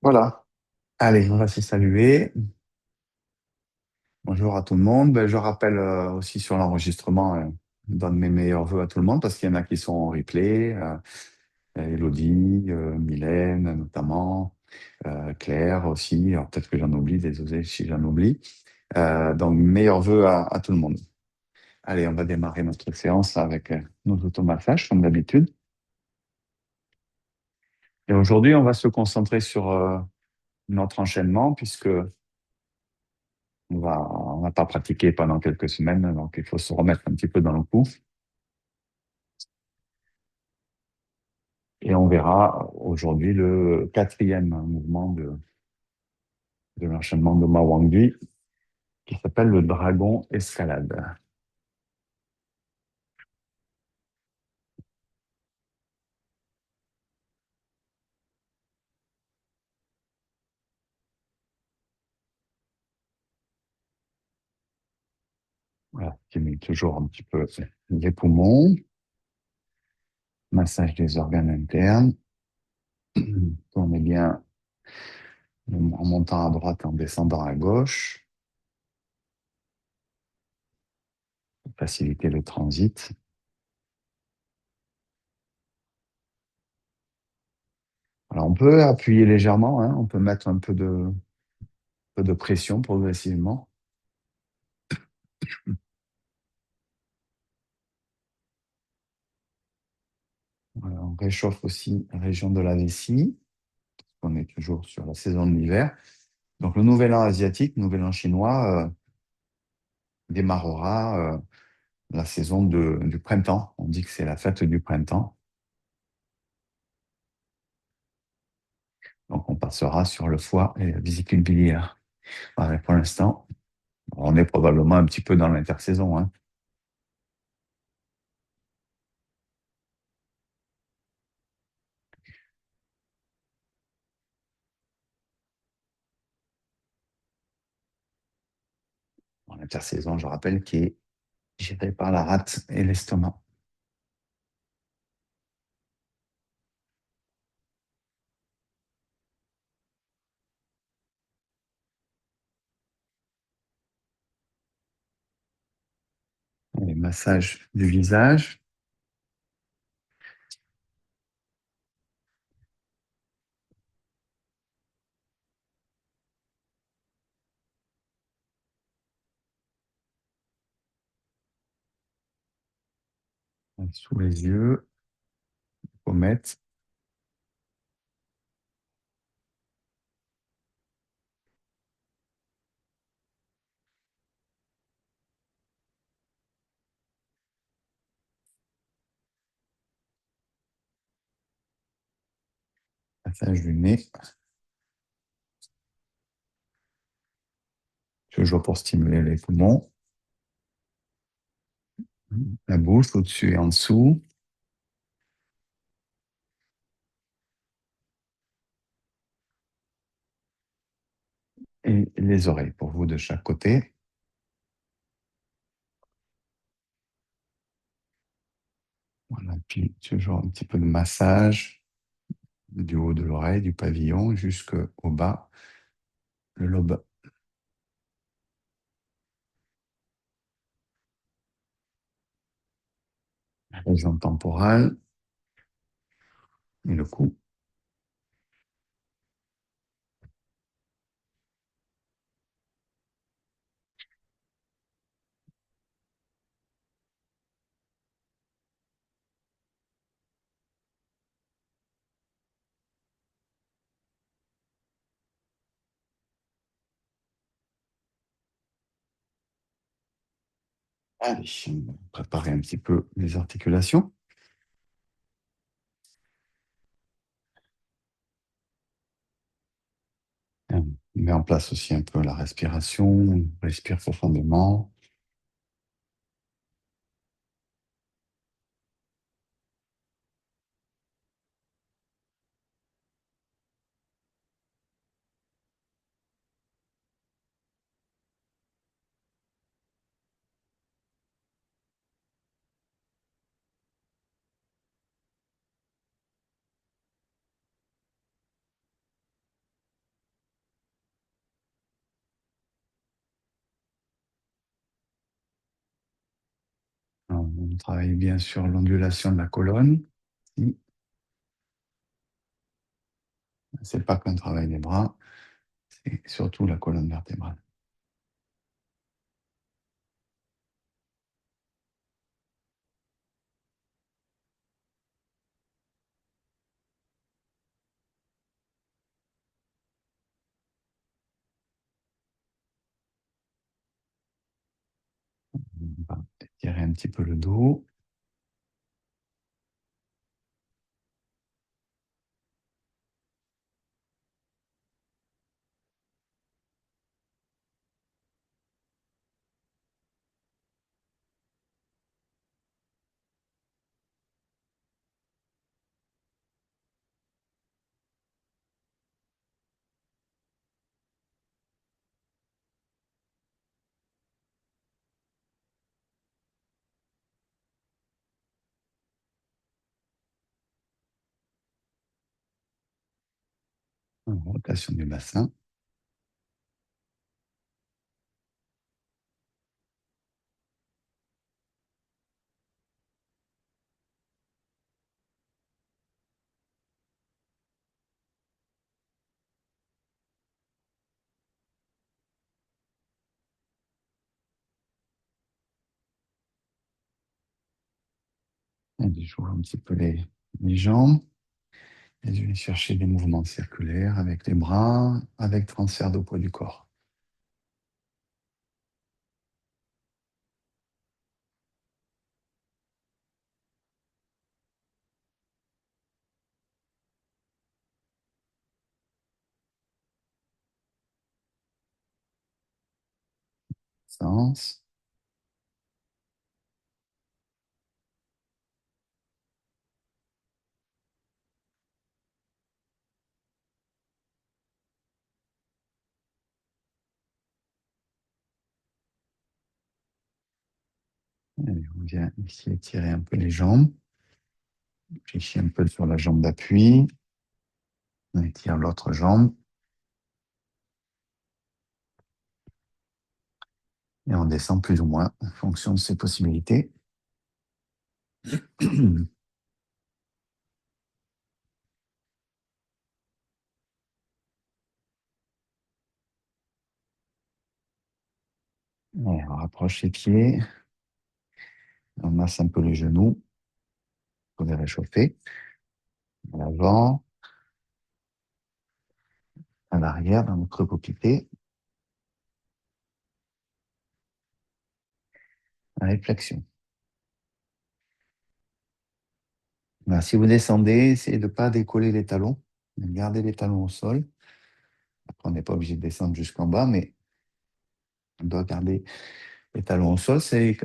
Voilà. Allez, on va se saluer. Bonjour à tout le monde. Je rappelle aussi sur l'enregistrement, donne mes meilleurs voeux à tout le monde parce qu'il y en a qui sont en replay. Elodie, Mylène notamment, Claire aussi. Alors peut-être que j'en oublie, désolé si j'en oublie. Donc meilleurs voeux à tout le monde. Allez, on va démarrer notre séance avec nos automassages comme d'habitude. Et aujourd'hui, on va se concentrer sur notre enchaînement puisque on n'a pas pratiqué pendant quelques semaines, donc il faut se remettre un petit peu dans le coup. Et on verra aujourd'hui le quatrième mouvement de l'enchaînement de Ma Wangui, qui s'appelle le dragon escalade. Voilà, qui met toujours un petit peu les poumons, massage des organes internes. On est bien en montant à droite et en descendant à gauche, pour faciliter le transit. Alors on peut appuyer légèrement, hein, on peut mettre peu de pression progressivement. Voilà, on réchauffe aussi la région de la vessie. On est toujours sur la saison de l'hiver. Donc le nouvel an asiatique, nouvel an chinois, démarrera la saison du printemps. On dit que c'est la fête du printemps. Donc on passera sur le foie et la vésicule biliaire. Voilà, pour l'instant, on est probablement un petit peu dans l'intersaison, hein. Bon, l'intersaison, je rappelle, qui est gérée par la rate et l'estomac. Les massages du visage, sous les yeux, pommettes, massage du nez, toujours pour stimuler les poumons, la bouche au-dessus et en dessous, et les oreilles pour vous de chaque côté. Voilà, puis toujours un petit peu de massage du haut de l'oreille, du pavillon jusqu'au bas, le lobe, la région temporale et le cou. Allez, on va préparer un petit peu les articulations. On met en place aussi un peu la respiration, on respire profondément. On travaille bien sur l'ondulation de la colonne. Si, c'est pas qu'un travail des bras, c'est surtout la colonne vertébrale. On va étirer un petit peu le dos. Rotation du bassin. Et je un petit peu les jambes. Et je vais chercher des mouvements circulaires avec les bras, avec transfert de poids du corps. Sens. Allez, on vient ici étirer un peu les jambes. Ici un peu sur la jambe d'appui. On étire l'autre jambe. Et on descend plus ou moins en fonction de ses possibilités. Et on rapproche les pieds. On masse un peu les genoux pour les réchauffer. À l'avant, à l'arrière, dans notre coquilleté. À réflexion. Voilà, si vous descendez, essayez de ne pas décoller les talons. Gardez les talons au sol. Après, on n'est pas obligé de descendre jusqu'en bas, mais on doit garder les talons au sol. C'est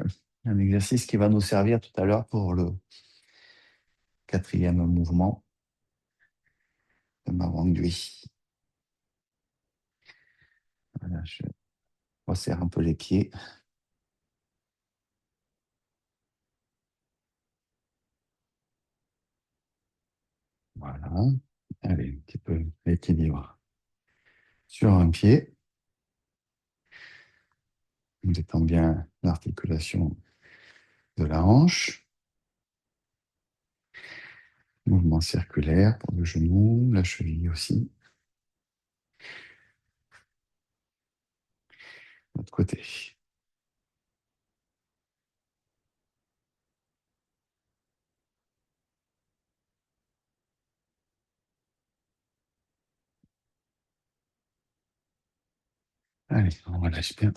un exercice qui va nous servir tout à l'heure pour le quatrième mouvement de ma Wangui. Voilà, je resserre un peu les pieds. Voilà. Allez, un petit peu l'équilibre sur un pied. On détend bien l'articulation de la hanche. Mouvement circulaire pour le genou, la cheville aussi. De l'autre côté. Allez, on relâche bien.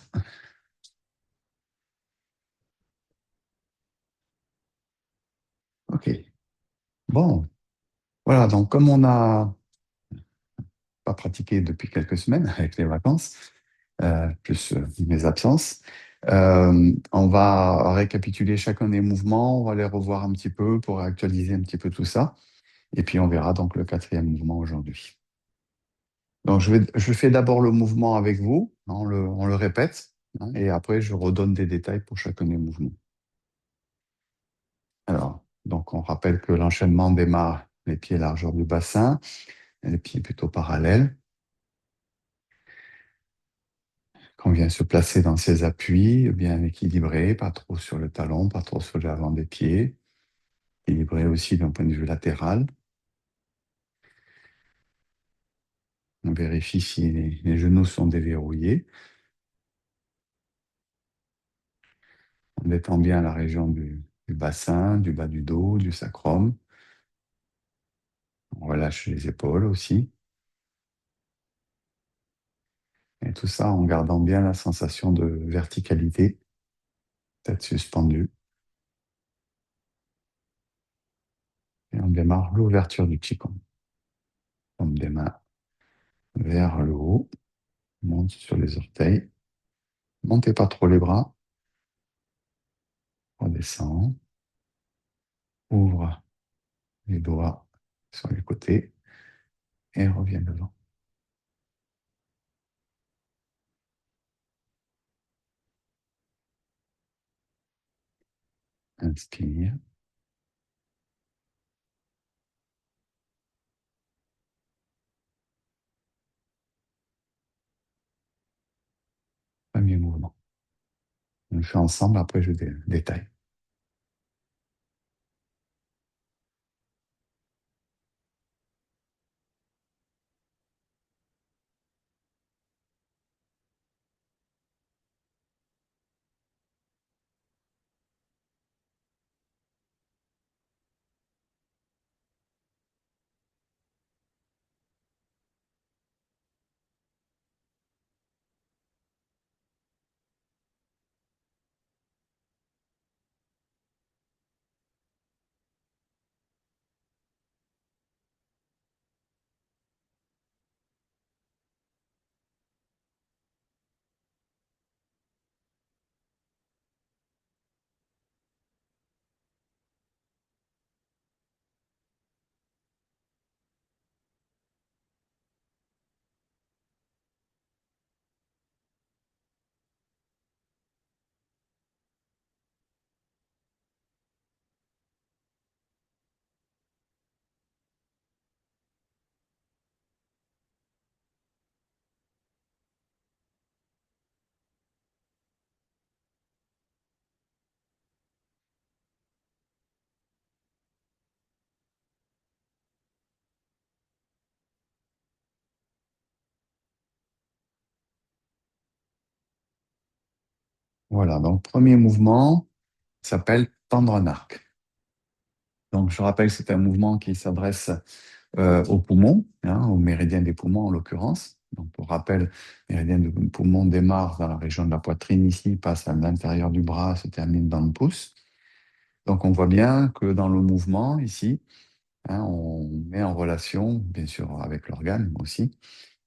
OK. Bon, voilà, donc comme on n'a pas pratiqué depuis quelques semaines avec les vacances, plus mes absences, on va récapituler chacun des mouvements, on va les revoir un petit peu pour actualiser un petit peu tout ça. Et puis on verra donc le quatrième mouvement aujourd'hui. Donc je fais d'abord le mouvement avec vous, on le répète, hein, et après je redonne des détails pour chacun des mouvements. Alors, donc on rappelle que l'enchaînement démarre les pieds largeur du bassin, les pieds plutôt parallèles. Quand on vient se placer dans ses appuis, bien équilibré, pas trop sur le talon, pas trop sur l'avant des pieds, équilibré aussi d'un point de vue latéral. On vérifie si les genoux sont déverrouillés. On détend bien la région du bassin, du bas du dos, du sacrum. On relâche les épaules aussi. Et tout ça en gardant bien la sensation de verticalité, tête suspendue. Et on démarre l'ouverture du Qigong. Paume des mains vers le haut, monte sur les orteils. Montez pas trop les bras. Redescend. Ouvre les doigts sur les côtés et revient devant. Inspire. Premier mouvement. On le fait ensemble, après je détaille. Voilà, donc premier mouvement s'appelle tendre un arc. Donc je rappelle que c'est un mouvement qui s'adresse aux poumons, hein, au méridien des poumons en l'occurrence. Donc pour rappel, le méridien des poumons démarre dans la région de la poitrine ici, passe à l'intérieur du bras, se termine dans le pouce. Donc on voit bien que dans le mouvement ici, hein, on met en relation, bien sûr avec l'organe aussi,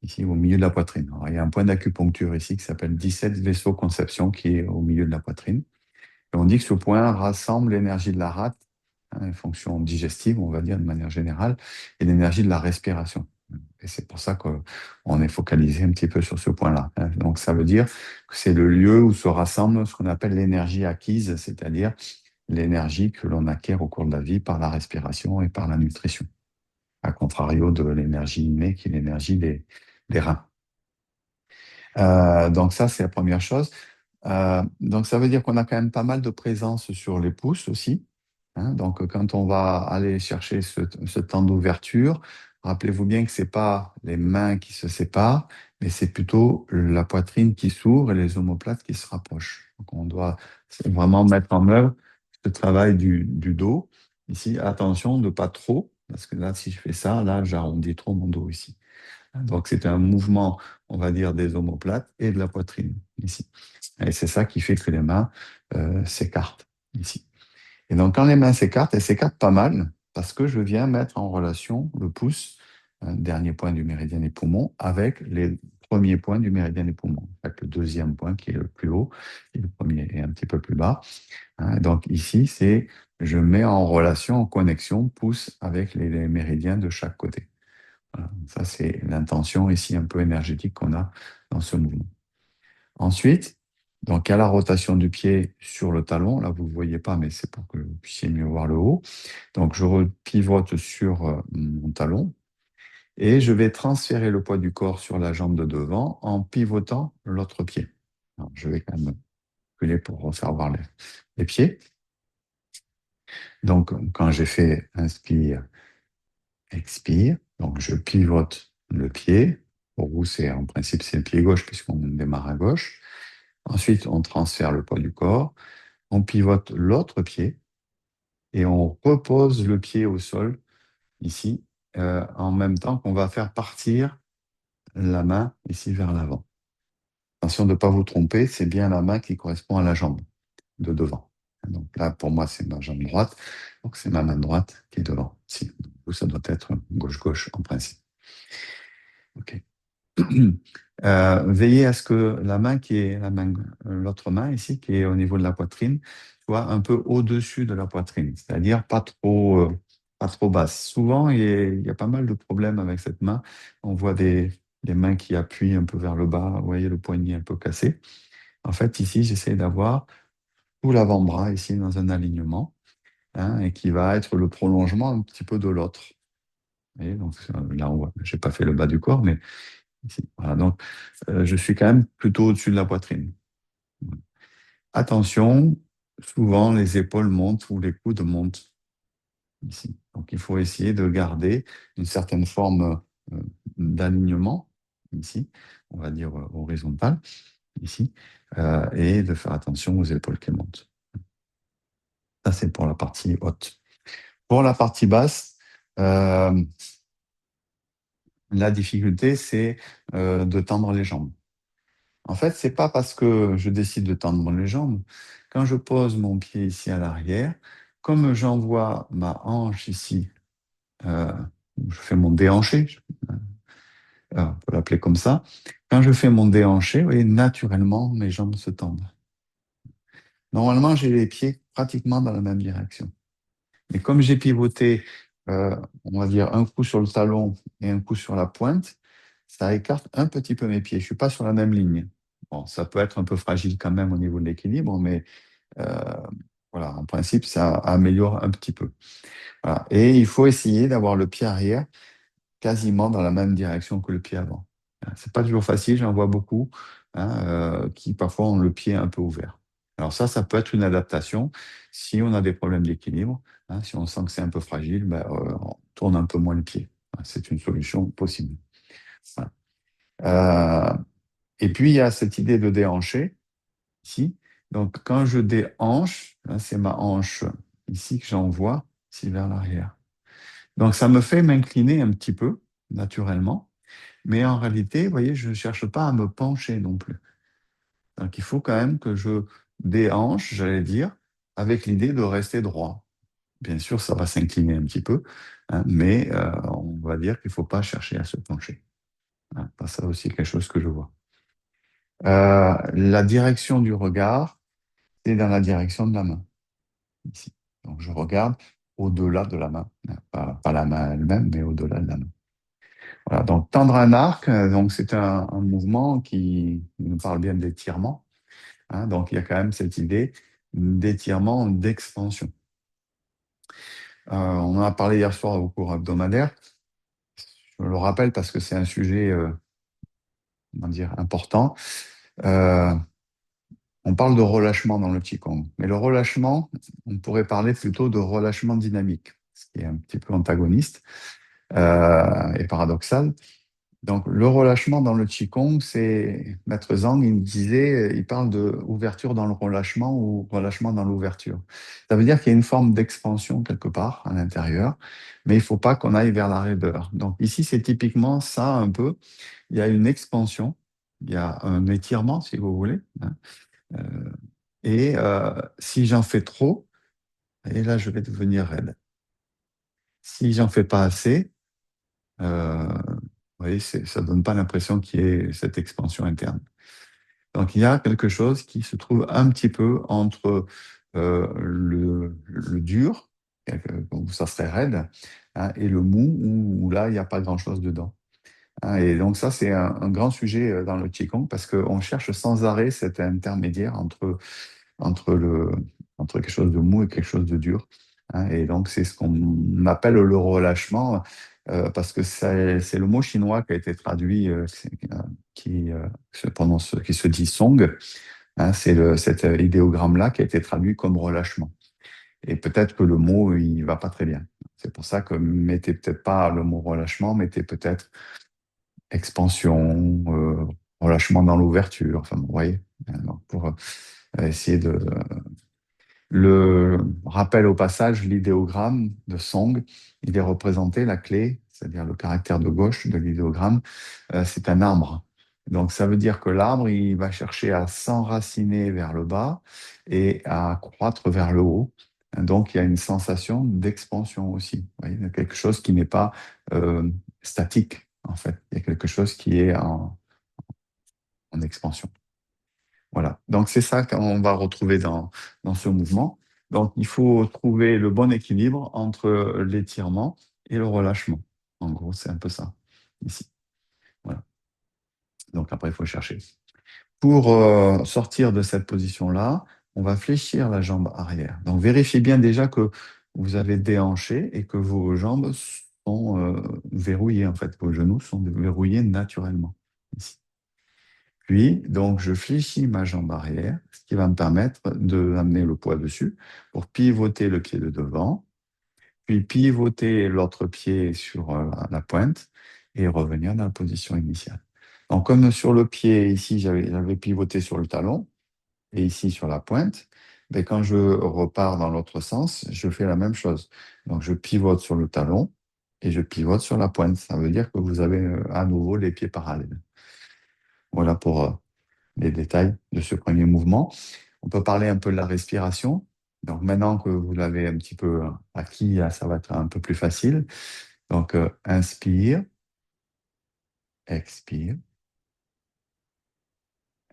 ici au milieu de la poitrine. Alors, il y a un point d'acupuncture ici qui s'appelle 17 vaisseaux conception qui est au milieu de la poitrine. Et on dit que ce point rassemble l'énergie de la rate, hein, une fonction digestive, on va dire de manière générale, et l'énergie de la respiration. Et c'est pour ça qu'on est focalisé un petit peu sur ce point-là, hein. Donc ça veut dire que c'est le lieu où se rassemble ce qu'on appelle l'énergie acquise, c'est-à-dire l'énergie que l'on acquiert au cours de la vie par la respiration et par la nutrition, à contrario de l'énergie innée qui est l'énergie des reins. Donc ça, c'est la première chose. Donc ça veut dire qu'on a quand même pas mal de présence sur les pouces aussi, hein. Donc quand on va aller chercher ce temps d'ouverture, rappelez-vous bien que c'est pas les mains qui se séparent, mais c'est plutôt la poitrine qui s'ouvre et les omoplates qui se rapprochent. Donc on doit vraiment mettre en œuvre ce travail du dos. Ici, attention de pas trop, parce que là, si je fais ça, là, j'arrondis trop mon dos ici. Donc c'est un mouvement, on va dire, des omoplates et de la poitrine ici. Et c'est ça qui fait que les mains s'écartent ici. Et donc, quand les mains s'écartent, elles s'écartent pas mal parce que je viens mettre en relation le pouce, dernier point du méridien des poumons, avec les premiers points du méridien des poumons. En fait, le deuxième point qui est le plus haut et le premier est un petit peu plus bas, hein. Donc, ici, c'est je mets en relation, en connexion, pouce avec les méridiens de chaque côté. Voilà. Ça, c'est l'intention ici un peu énergétique qu'on a dans ce mouvement. Ensuite, donc à la rotation du pied sur le talon, là vous ne voyez pas, mais c'est pour que vous puissiez mieux voir le haut. Donc je pivote sur mon talon et je vais transférer le poids du corps sur la jambe de devant en pivotant l'autre pied. Alors, je vais quand même reculer pour refaire voir les pieds. Donc, quand j'ai fait inspire, expire, donc je pivote le pied. Pour vous, c'est en principe c'est le pied gauche puisqu'on démarre à gauche. Ensuite, on transfère le poids du corps, on pivote l'autre pied et on repose le pied au sol ici, en même temps qu'on va faire partir la main ici vers l'avant. Attention de ne pas vous tromper, c'est bien la main qui correspond à la jambe de devant. Donc là, pour moi, c'est ma jambe droite, donc c'est ma main droite qui est devant. Si, vous, ça doit être gauche-gauche en principe. Ok. Veillez à ce que la main qui est l'autre main ici, qui est au niveau de la poitrine, soit un peu au-dessus de la poitrine, c'est-à-dire pas trop basse. Souvent, il y a pas mal de problèmes avec cette main. On voit des mains qui appuient un peu vers le bas, vous voyez le poignet un peu cassé. En fait, ici, j'essaie d'avoir tout l'avant-bras ici dans un alignement, hein, et qui va être le prolongement un petit peu de l'autre. Vous voyez, donc là, j'ai pas fait le bas du corps, mais ici. Voilà, donc je suis quand même plutôt au-dessus de la poitrine. Attention, souvent les épaules montent ou les coudes montent ici. Donc il faut essayer de garder une certaine forme d'alignement ici, on va dire horizontal ici, et de faire attention aux épaules qui montent. Ça, c'est pour la partie haute. Pour la partie basse, euh, la difficulté, c'est de tendre les jambes. En fait, c'est pas parce que je décide de tendre les jambes. Quand je pose mon pied ici à l'arrière, comme j'envoie ma hanche ici, euh, je fais mon déhanché, on peut l'appeler comme ça. Quand je fais mon déhanché, vous voyez, naturellement, mes jambes se tendent. Normalement, j'ai les pieds pratiquement dans la même direction. Mais comme j'ai pivoté, on va dire, un coup sur le talon et un coup sur la pointe, ça écarte un petit peu mes pieds. Je ne suis pas sur la même ligne. Bon, ça peut être un peu fragile quand même au niveau de l'équilibre, mais euh, voilà, en principe, ça améliore un petit peu. Voilà. Et il faut essayer d'avoir le pied arrière quasiment dans la même direction que le pied avant. C'est pas toujours facile, j'en vois beaucoup, hein, qui parfois ont le pied un peu ouvert. Alors ça peut être une adaptation si on a des problèmes d'équilibre, hein, si on sent que c'est un peu fragile, ben, on tourne un peu moins le pied. C'est une solution possible. Voilà. Et puis il y a cette idée de déhancher ici. Donc quand je déhanche, hein, c'est ma hanche ici que j'envoie, ici vers l'arrière. Donc ça me fait m'incliner un petit peu naturellement. Mais en réalité, vous voyez, je ne cherche pas à me pencher non plus. Donc il faut quand même que je déhanche, j'allais dire, avec l'idée de rester droit. Bien sûr, ça va s'incliner un petit peu, hein, mais on va dire qu'il ne faut pas chercher à se pencher. Hein, ça aussi, quelque chose que je vois. La direction du regard, c'est dans la direction de la main, ici. Donc je regarde au-delà de la main, hein, pas la main elle-même, mais au-delà de la main. Voilà, donc tendre un arc, donc c'est un mouvement qui nous parle bien d'étirement, hein, donc il y a quand même cette idée d'étirement, d'expansion. On en a parlé hier soir au cours hebdomadaire. Je le rappelle parce que c'est un sujet, comment dire, important. Euh, on parle de relâchement dans le Qigong, mais le relâchement, on pourrait parler plutôt de relâchement dynamique, ce qui est un petit peu antagoniste et paradoxal. Donc, le relâchement dans le Qigong, c'est Maître Zhang, il disait, il parle de ouverture dans le relâchement ou relâchement dans l'ouverture. Ça veut dire qu'il y a une forme d'expansion quelque part à l'intérieur, mais il ne faut pas qu'on aille vers la raideur. Donc, ici, c'est typiquement ça un peu. Il y a une expansion, il y a un étirement, si vous voulez, hein. Euh, et si j'en fais trop, et là, je vais devenir raide. Si j'en fais pas assez, vous voyez, ça ne donne pas l'impression qu'il y ait cette expansion interne. Donc, il y a quelque chose qui se trouve un petit peu entre le dur, où ça serait raide, hein, et le mou, où là, il n'y a pas grand-chose dedans. Hein. Et donc, ça, c'est un grand sujet dans le Qigong parce qu'on cherche sans arrêt cet intermédiaire entre, le, entre quelque chose de mou et quelque chose de dur. Hein. Et donc, c'est ce qu'on appelle le relâchement. parce que c'est le mot chinois qui a été traduit, qui se dit song. Hein, c'est cet idéogramme-là qui a été traduit comme relâchement. Et peut-être que le mot, il va pas très bien. C'est pour ça que mettez peut-être pas le mot relâchement, mettez peut-être expansion, relâchement dans l'ouverture. Enfin, vous voyez, donc pour essayer de le rappel au passage, l'idéogramme de Song, il est représenté, la clé, c'est-à-dire le caractère de gauche de l'idéogramme, c'est un arbre. Donc ça veut dire que l'arbre, il va chercher à s'enraciner vers le bas et à croître vers le haut. Donc il y a une sensation d'expansion aussi. Vous voyez, il y a quelque chose qui n'est pas euh, statique, en fait. Il y a quelque chose qui est en expansion. Voilà. Donc, c'est ça qu'on va retrouver dans ce mouvement. Donc, il faut trouver le bon équilibre entre l'étirement et le relâchement. En gros, c'est un peu ça, ici. Voilà. Donc, après, il faut chercher. Pour sortir de cette position-là, on va fléchir la jambe arrière. Donc, vérifiez bien déjà que vous avez déhanché et que vos jambes sont verrouillées, en fait. Vos genoux sont verrouillés naturellement, ici. Puis, donc, je fléchis ma jambe arrière, ce qui va me permettre d'amener le poids dessus pour pivoter le pied de devant, puis pivoter l'autre pied sur la pointe et revenir dans la position initiale. Donc, comme sur le pied, ici, j'avais pivoté sur le talon et ici sur la pointe, ben, quand je repars dans l'autre sens, je fais la même chose. Donc, je pivote sur le talon et je pivote sur la pointe. Ça veut dire que vous avez à nouveau les pieds parallèles. Voilà pour les détails de ce premier mouvement. On peut parler un peu de la respiration. Donc maintenant que vous l'avez un petit peu acquis, là, ça va être un peu plus facile. Donc inspire, expire,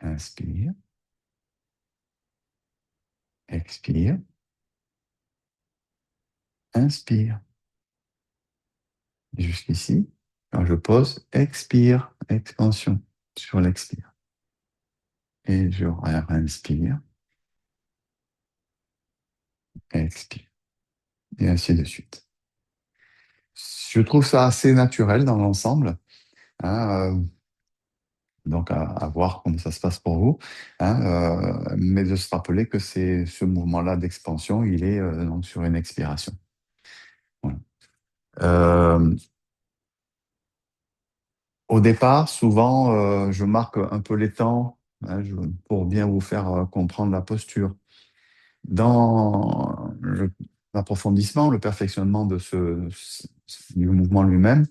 inspire, expire, inspire. Jusqu'ici, quand je pose, expire, expansion sur l'expire. Et je réinspire, expire. Et ainsi de suite. Je trouve ça assez naturel dans l'ensemble. Hein, donc, à voir comment ça se passe pour vous. Hein, mais de se rappeler que c'est ce mouvement-là d'expansion, il est donc sur une expiration. Voilà. Euh, Au départ, souvent, je marque un peu les temps hein, pour bien vous faire comprendre la posture. Dans l'approfondissement, le perfectionnement du mouvement lui-même,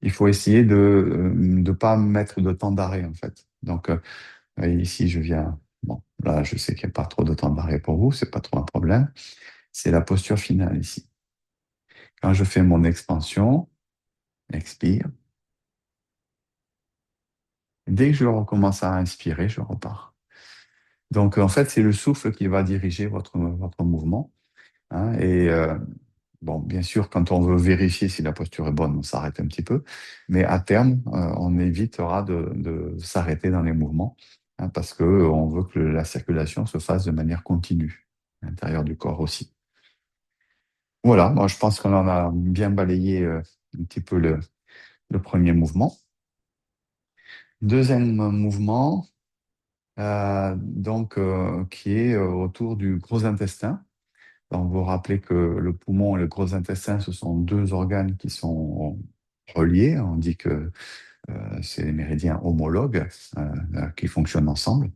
il faut essayer de ne pas mettre de temps d'arrêt, en fait. Donc, et ici, je viens. Bon, là, je sais qu'il n'y a pas trop de temps d'arrêt pour vous, c'est pas trop un problème. C'est la posture finale ici. Quand je fais mon expansion, expire. Dès que je recommence à inspirer, je repars. Donc, en fait, c'est le souffle qui va diriger votre mouvement. Hein, et bon, bien sûr, quand on veut vérifier si la posture est bonne, on s'arrête un petit peu. Mais à terme, on évitera de s'arrêter dans les mouvements hein, parce qu'on veut que la circulation se fasse de manière continue à l'intérieur du corps aussi. Voilà, moi je pense qu'on en a bien balayé un petit peu le premier mouvement. Deuxième mouvement, donc, qui est autour du gros intestin. Donc, vous vous rappelez que le poumon et le gros intestin, ce sont deux organes qui sont reliés. On dit que c'est les méridiens homologues qui fonctionnent ensemble.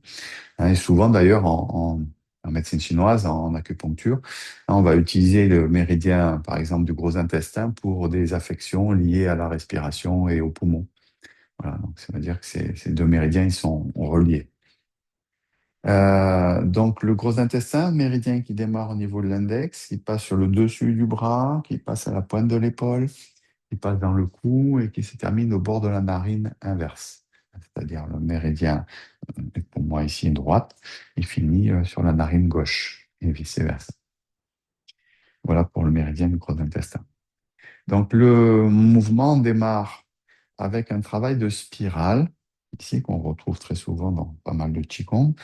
Hein, et souvent, d'ailleurs, en médecine chinoise, en acupuncture, hein, on va utiliser le méridien, par exemple, du gros intestin pour des affections liées à la respiration et aux poumons. Voilà, donc ça veut dire que ces deux méridiens, ils sont reliés. Donc, le gros intestin, méridien qui démarre au niveau de l'index, qui passe sur le dessus du bras, qui passe à la pointe de l'épaule, qui passe dans le cou et qui se termine au bord de la narine inverse. C'est-à-dire le méridien, pour moi ici, droite, il finit sur la narine gauche et vice-versa. Voilà pour le méridien du gros intestin. Donc, le mouvement démarre avec un travail de spirale, ici, qu'on retrouve très souvent dans pas mal de Qigong.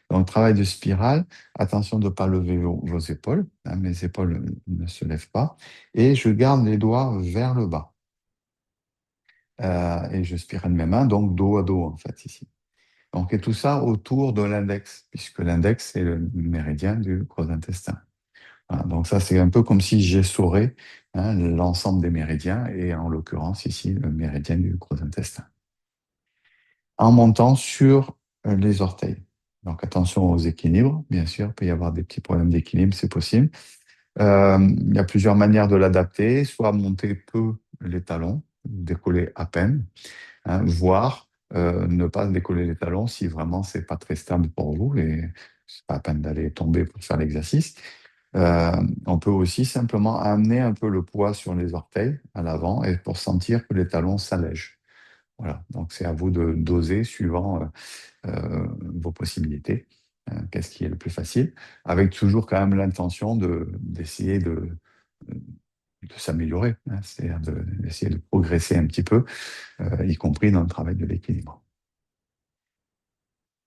Donc, travail de spirale, attention de ne pas lever vos épaules, hein, mes épaules ne se lèvent pas, et je garde les doigts vers le bas. et je spirale mes mains, donc dos à dos, en fait, ici. Donc, et tout ça autour de l'index, puisque l'index, c'est le méridien du gros intestin. Voilà, donc ça, c'est un peu comme si j'essorais l'ensemble des méridiens, et en l'occurrence, ici, le méridien du gros intestin. En montant sur les orteils. Donc, attention aux équilibres, bien sûr, il peut y avoir des petits problèmes d'équilibre, c'est possible. Il y a plusieurs manières de l'adapter, soit monter peu les talons, décoller à peine, voire ne pas décoller les talons si vraiment c'est pas très stable pour vous et c'est pas la peine d'aller tomber pour faire l'exercice. Euh, on peut aussi simplement amener un peu le poids sur les orteils à l'avant et pour sentir que les talons s'allègent. Voilà, donc c'est à vous de doser suivant vos possibilités. Qu'est-ce qui est le plus facile, avec toujours quand même l'intention d'essayer de s'améliorer, c'est-à-dire d'essayer de progresser un petit peu, y compris dans le travail de l'équilibre.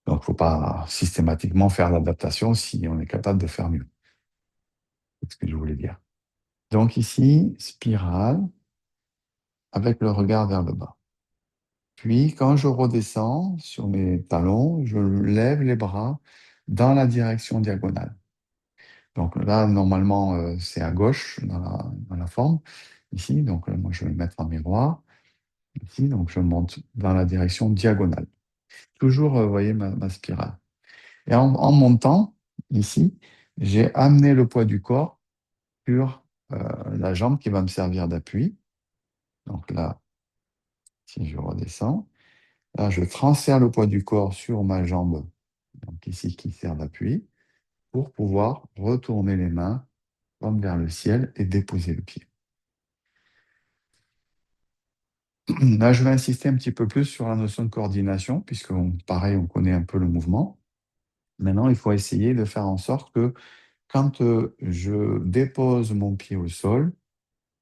Donc, il ne faut pas systématiquement faire l'adaptation si on est capable de faire mieux. C'est ce que je voulais dire. Donc ici, spirale avec le regard vers le bas. Puis, quand je redescends sur mes talons, je lève les bras dans la direction diagonale. Donc là, normalement, c'est à gauche dans la forme, ici. Donc moi, je vais le mettre en miroir, ici. Donc je monte dans la direction diagonale. Toujours, vous voyez, ma spirale. Et en montant, ici, j'ai amené le poids du corps sur la jambe qui va me servir d'appui. Donc là, si je redescends, là, je transfère le poids du corps sur ma jambe, donc ici, qui sert d'appui, pour pouvoir retourner les mains comme vers le ciel et déposer le pied. Là, je vais insister un petit peu plus sur la notion de coordination, puisque, pareil, on connaît un peu le mouvement. Maintenant, il faut essayer de faire en sorte que quand je dépose mon pied au sol,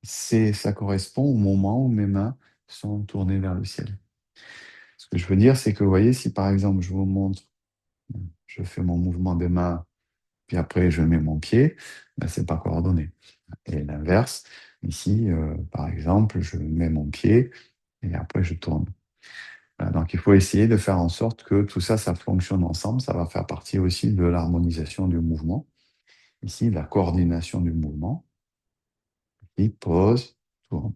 ça correspond au moment où mes mains sont tournées vers le ciel. Ce que je veux dire, c'est que, vous voyez, si par exemple, je vous montre, je fais mon mouvement des mains, puis après, je mets mon pied, ben, ce n'est pas coordonné. Et l'inverse, ici, par exemple, je mets mon pied et après, je tourne. Voilà, donc, il faut essayer de faire en sorte que tout ça, ça fonctionne ensemble. Ça va faire partie aussi de l'harmonisation du mouvement. Ici, la coordination du mouvement. Et pose, tourne.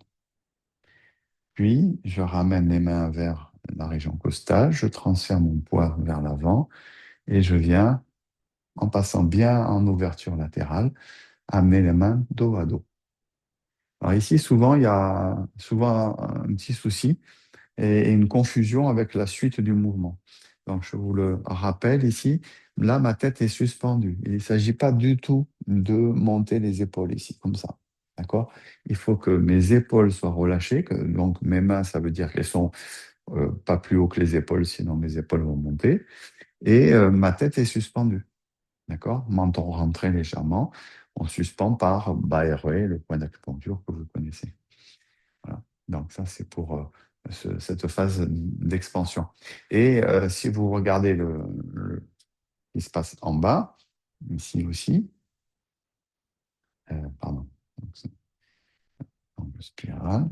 Puis, je ramène les mains vers la région costale, je transfère mon poids vers l'avant et je viens, en passant bien en ouverture latérale, amener les mains dos à dos. Alors ici, souvent, il y a souvent un petit souci et une confusion avec la suite du mouvement. Donc, je vous le rappelle ici, là, ma tête est suspendue. Il ne s'agit pas du tout de monter les épaules ici, comme ça. D'accord? Il faut que mes épaules soient relâchées, donc mes mains, ça veut dire qu'elles sont pas plus haut que les épaules, sinon mes épaules vont monter. Et ma tête est suspendue. D'accord? Menton rentré légèrement. On suspend par BARE, le point d'acupuncture que vous connaissez. Voilà. Donc ça, c'est pour cette phase d'expansion. Et si vous regardez ce qui se passe en bas, ici aussi, pardon, donc, spirale,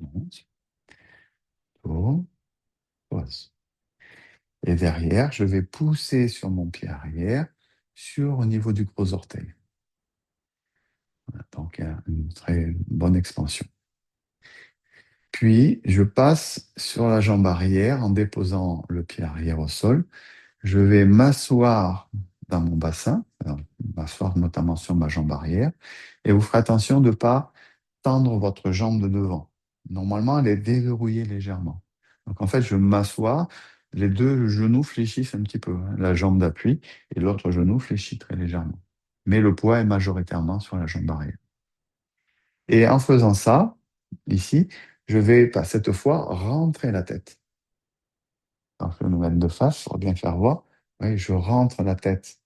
monte, tourne, pose. Et derrière, je vais pousser sur mon pied arrière, au niveau du gros orteil. Voilà, donc une très bonne expansion. Puis, je passe sur la jambe arrière en déposant le pied arrière au sol. Je vais m'asseoir dans mon bassin, m'asseoir notamment sur ma jambe arrière, et vous ferez attention de ne pas tendre votre jambe de devant. Normalement, elle est déverrouillée légèrement. Donc en fait, je m'assois, les deux genoux fléchissent un petit peu, la jambe d'appui, et l'autre genou fléchit très légèrement. Mais le poids est majoritairement sur la jambe arrière. Et en faisant ça, ici, je vais, cette fois, rentrer la tête. Alors, je vais me mettre de face pour bien faire voir. Oui, je rentre la tête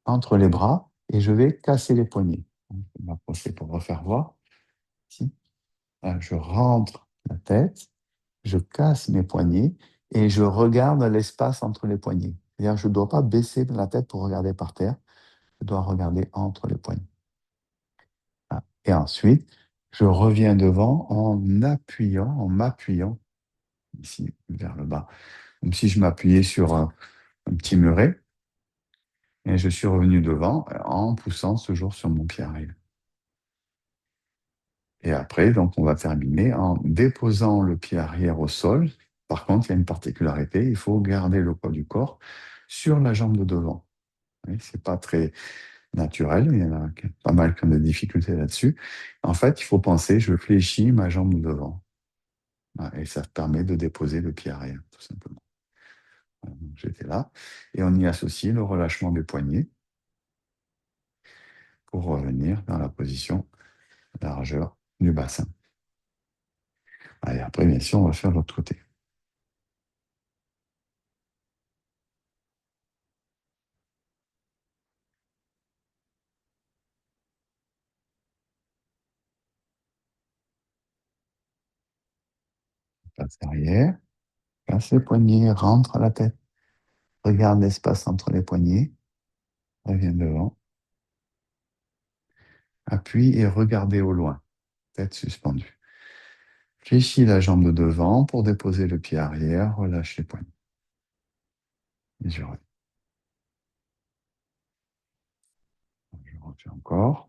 entre les bras et je vais casser les poignets. Donc, je vais m'approcher pour refaire voir. Ici. Là, je rentre la tête, je casse mes poignets et je regarde l'espace entre les poignets. C'est-à-dire, je ne dois pas baisser la tête pour regarder par terre, je dois regarder entre les poignets. Voilà. Et ensuite, Je reviens devant en m'appuyant ici vers le bas, comme si je m'appuyais sur un petit muret. Et je suis revenu devant en poussant toujours sur mon pied arrière. Et après, donc, on va terminer en déposant le pied arrière au sol. Par contre, il y a une particularité, il faut garder le poids du corps sur la jambe de devant. Oui, c'est pas très naturel, il y en a pas mal qui ont des difficultés là-dessus. En fait, il faut penser, je fléchis ma jambe de devant. Voilà, et ça permet de déposer le pied arrière, tout simplement. Voilà, donc j'étais là. Et on y associe le relâchement des poignets pour revenir dans la position largeur du bassin. Allez, après, bien sûr, on va faire l'autre côté. Passe arrière, passe les poignets, rentre la tête. Regarde l'espace entre les poignets. Reviens devant. Appuie et regardez au loin. Tête suspendue. Fléchis la jambe de devant pour déposer le pied arrière. Relâche les poignets. Et je refais encore.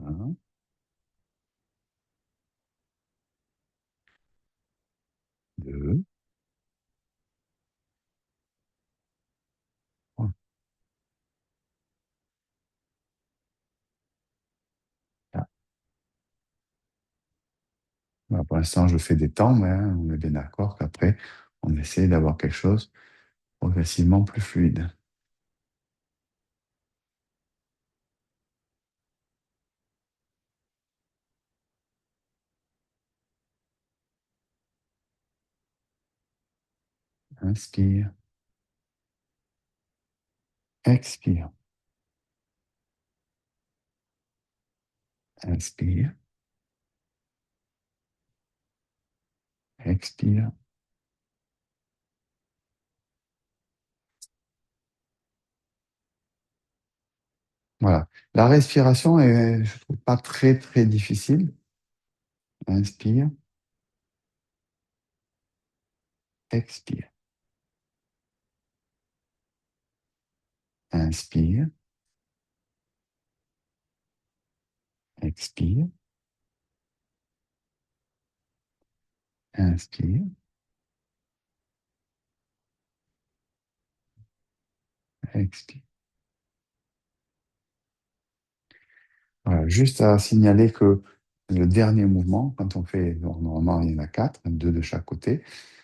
Un, deux, trois, quatre. Voilà, pour l'instant, je fais des temps, mais on est bien d'accord qu'après, on essaie d'avoir quelque chose progressivement plus fluide. Inspire, expire, inspire, expire. Voilà. La respiration est, je trouve, pas très, très difficile. Inspire, expire, inspire, expire, inspire, expire. Voilà. Juste à signaler que le dernier mouvement, quand on fait, normalement il y en a quatre, deux de chaque côté,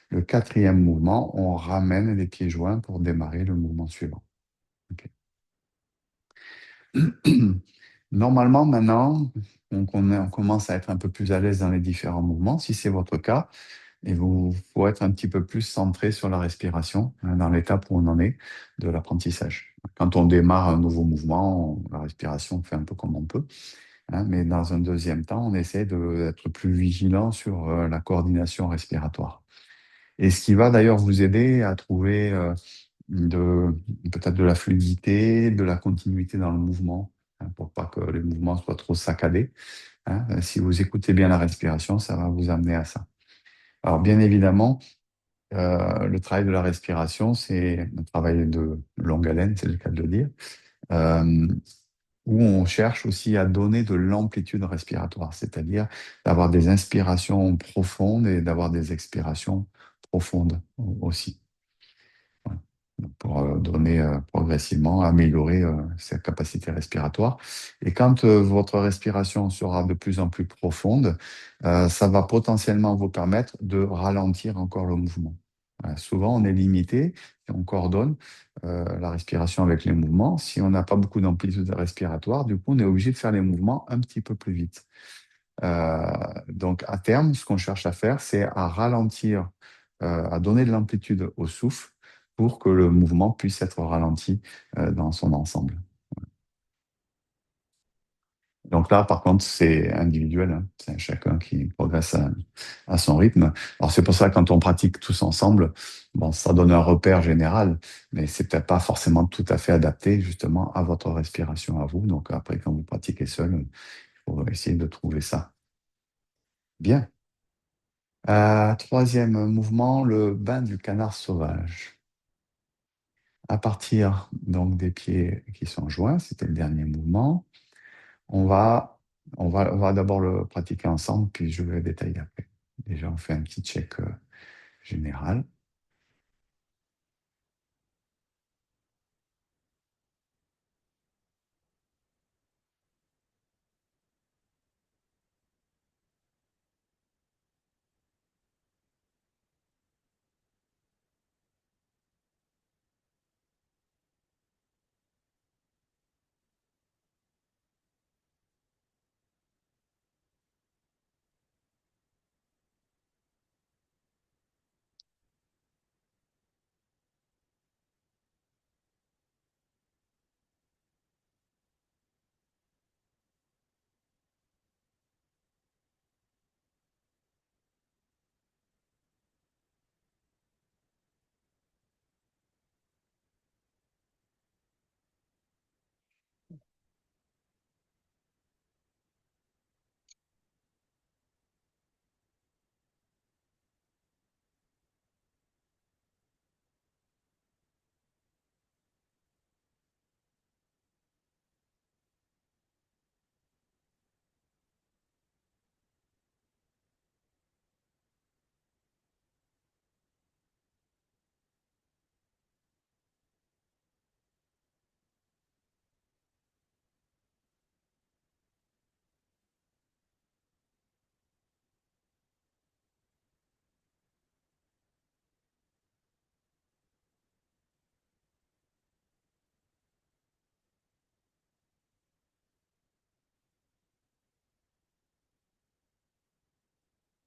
le quatrième mouvement, on ramène les pieds joints pour démarrer le mouvement suivant. Ok. Normalement, maintenant, on commence à être un peu plus à l'aise dans les différents mouvements, si c'est votre cas. Et vous faut être un petit peu plus centré sur la respiration dans l'étape où on en est de l'apprentissage. Quand on démarre un nouveau mouvement, la respiration fait un peu comme on peut, mais dans un deuxième temps, on essaie d'être plus vigilant sur la coordination respiratoire. Et ce qui va d'ailleurs vous aider à trouver de, peut-être de la fluidité, de la continuité dans le mouvement, pour pas que les mouvements soient trop saccadés. Si vous écoutez bien la respiration, ça va vous amener à ça. Alors bien évidemment, le travail de la respiration, c'est un travail de longue haleine, c'est le cas de le dire, euh, où on cherche aussi à donner de l'amplitude respiratoire, c'est-à-dire d'avoir des inspirations profondes et d'avoir des expirations profondes aussi. Voilà. Donc, pour donner progressivement, améliorer sa capacité respiratoire. Et quand votre respiration sera de plus en plus profonde, ça va potentiellement vous permettre de ralentir encore le mouvement. Voilà. Souvent, on est limité, si on coordonne la respiration avec les mouvements. Si on n'a pas beaucoup d'amplitude respiratoire, du coup, on est obligé de faire les mouvements un petit peu plus vite. Donc, à terme, ce qu'on cherche à faire, c'est à ralentir, à donner de l'amplitude au souffle pour que le mouvement puisse être ralenti dans son ensemble. Donc là, par contre, c'est individuel, c'est chacun qui progresse à son rythme. Alors c'est pour ça que quand on pratique tous ensemble, bon, ça donne un repère général, mais c'est peut-être pas forcément tout à fait adapté justement à votre respiration à vous. Donc après, quand vous pratiquez seul, pour essayer de trouver ça. Bien. Troisième mouvement, le bain du canard sauvage. À partir donc des pieds qui sont joints, c'était le dernier mouvement, on va, on va d'abord le pratiquer ensemble, puis je vais détailler après. Déjà, on fait un petit check général.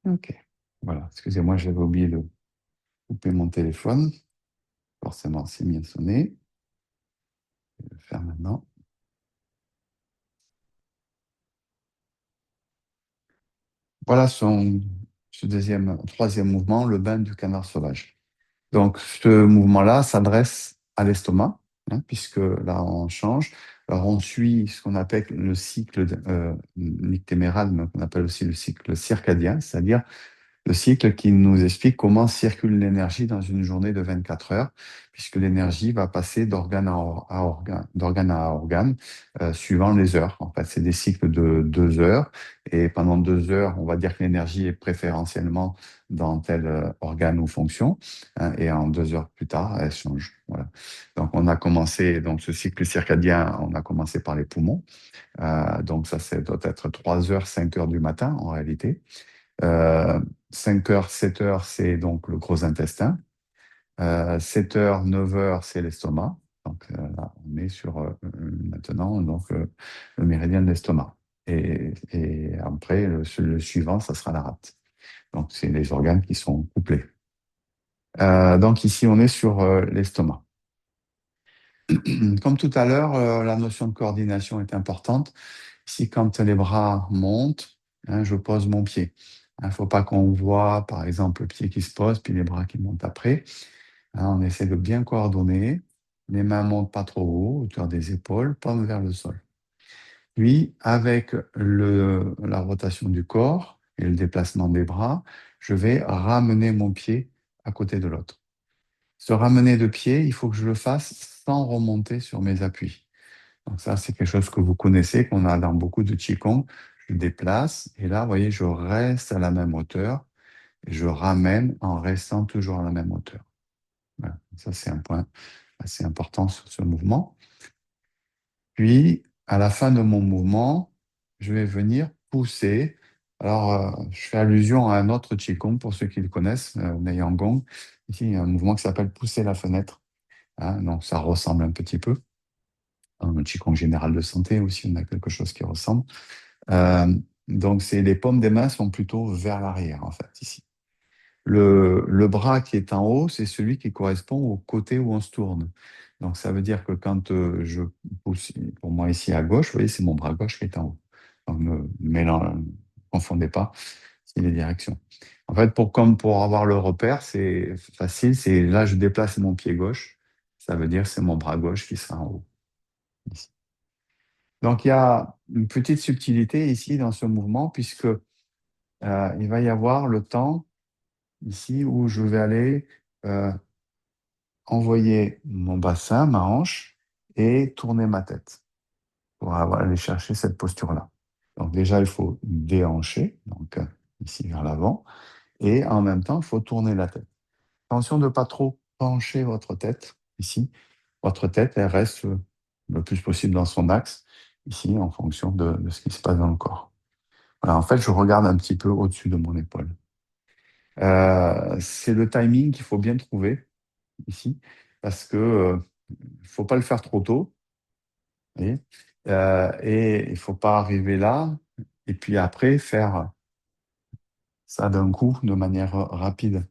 OK. Voilà. Excusez-moi, j'avais oublié de couper mon téléphone. Forcément, c'est bien sonné. Je vais le faire maintenant. Voilà troisième mouvement, le bain du canard sauvage. Donc, ce mouvement-là s'adresse à l'estomac, hein, puisque là, on change. Alors, on suit ce qu'on appelle le cycle nictéméral, mais qu'on appelle aussi le cycle circadien, c'est-à-dire le cycle qui nous explique comment circule l'énergie dans une journée de 24 heures, puisque l'énergie va passer d'organe à organe, suivant les heures. En fait, c'est des cycles de 2 heures, et pendant 2 heures, on va dire que l'énergie est préférentiellement dans tel organe ou fonction, hein, et en 2 heures plus tard, elle change. Voilà. Donc, on a commencé, donc ce cycle circadien, on a commencé par les poumons. Donc, ça doit être 3 heures, 5 heures du matin, en réalité. Euh, 5 heures, 7 heures, c'est donc le gros intestin. 7 heures, 9 heures, c'est l'estomac. Donc là, on est sur maintenant donc, le méridien de l'estomac. Et après, le suivant, ça sera la rate. Donc, c'est les organes qui sont couplés. Donc ici, on est sur l'estomac. Comme tout à l'heure, la notion de coordination est importante. Ici, quand les bras montent, hein, je pose mon pied. Il ne faut pas qu'on voit, par exemple, le pied qui se pose, puis les bras qui montent après. Hein, on essaie de bien coordonner. Les mains ne montent pas trop haut, hauteur des épaules, paume vers le sol. Puis, avec la rotation du corps et le déplacement des bras, je vais ramener mon pied à côté de l'autre. Ce ramener de pied, il faut que je le fasse sans remonter sur mes appuis. Donc ça, c'est quelque chose que vous connaissez, qu'on a dans beaucoup de Qigong. Je déplace et là, vous voyez, je reste à la même hauteur et je ramène en restant toujours à la même hauteur. Voilà. Ça, c'est un point assez important sur ce mouvement. Puis, à la fin de mon mouvement, je vais venir pousser. Alors, je fais allusion à un autre Qigong pour ceux qui le connaissent, Neiyang Gong. Ici, il y a un mouvement qui s'appelle pousser la fenêtre. Hein, donc, ça ressemble un petit peu. Dans le Qigong général de santé aussi, on a quelque chose qui ressemble. Euh, donc, les paumes des mains sont plutôt vers l'arrière, en fait, ici. Le bras qui est en haut, c'est celui qui correspond au côté où on se tourne. Donc, ça veut dire que quand je pousse, pour moi ici à gauche, vous voyez, c'est mon bras gauche qui est en haut. Donc, ne confondez pas, c'est les directions. En fait, comme pour avoir le repère, c'est facile. C'est là, je déplace mon pied gauche. Ça veut dire que c'est mon bras gauche qui sera en haut. Ici. Donc, il y a une petite subtilité ici dans ce mouvement, puisque il va y avoir le temps ici où je vais aller euh, envoyer mon bassin, ma hanche, et tourner ma tête pour aller chercher cette posture-là. Donc déjà, il faut déhancher, donc ici vers l'avant, et en même temps, il faut tourner la tête. Attention de ne pas trop pencher votre tête ici. Votre tête, elle reste le plus possible dans son axe, ici, en fonction de ce qui se passe dans le corps. Voilà, en fait, je regarde un petit peu au-dessus de mon épaule. C'est le timing qu'il faut bien trouver ici, parce que faut pas le faire trop tôt, vous voyez. Et il faut pas arriver là, et puis après faire ça d'un coup de manière rapide.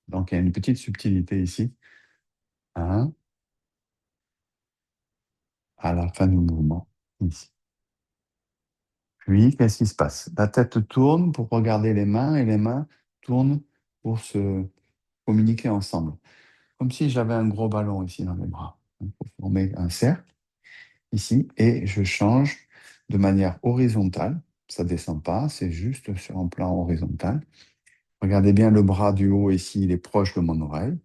Donc il y a une petite subtilité ici. Un, à la fin du mouvement, ici. Puis, qu'est-ce qui se passe? La tête tourne pour regarder les mains et les mains tournent pour se communiquer ensemble. Comme si j'avais un gros ballon ici dans les bras. Donc, pour former un cercle ici et je change de manière horizontale. Ça ne descend pas, c'est juste sur un plan horizontal. Regardez bien le bras du haut ici, il est proche de mon oreille.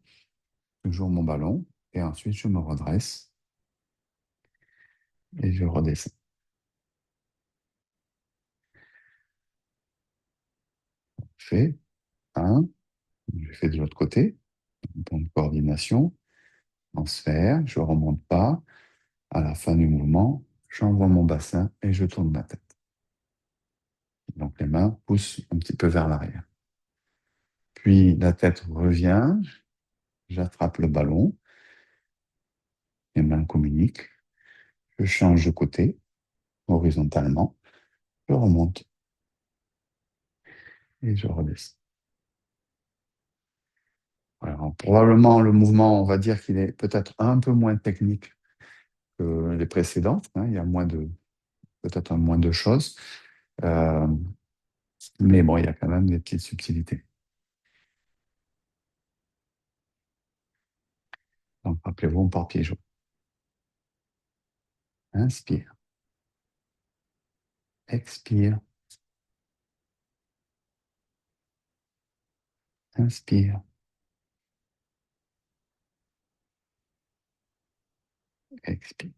Toujours mon ballon. Et ensuite, je me redresse et je redescends. Je fais un, je fais de l'autre côté. Bonne coordination. En sphère, je ne remonte pas. À la fin du mouvement, j'envoie mon bassin et je tourne ma tête. Donc les mains poussent un petit peu vers l'arrière. Puis la tête revient, j'attrape le ballon, les mains communiquent, je change de côté horizontalement, je remonte et je redescends. Voilà. Alors, probablement le mouvement, on va dire qu'il est peut-être un peu moins technique que les précédents, hein, il y a peut-être moins de choses, euh, mais bon, il y a quand même des petites subtilités. Donc rappelez-vous, on part pieds joints. Inspire, expire, inspire, expire.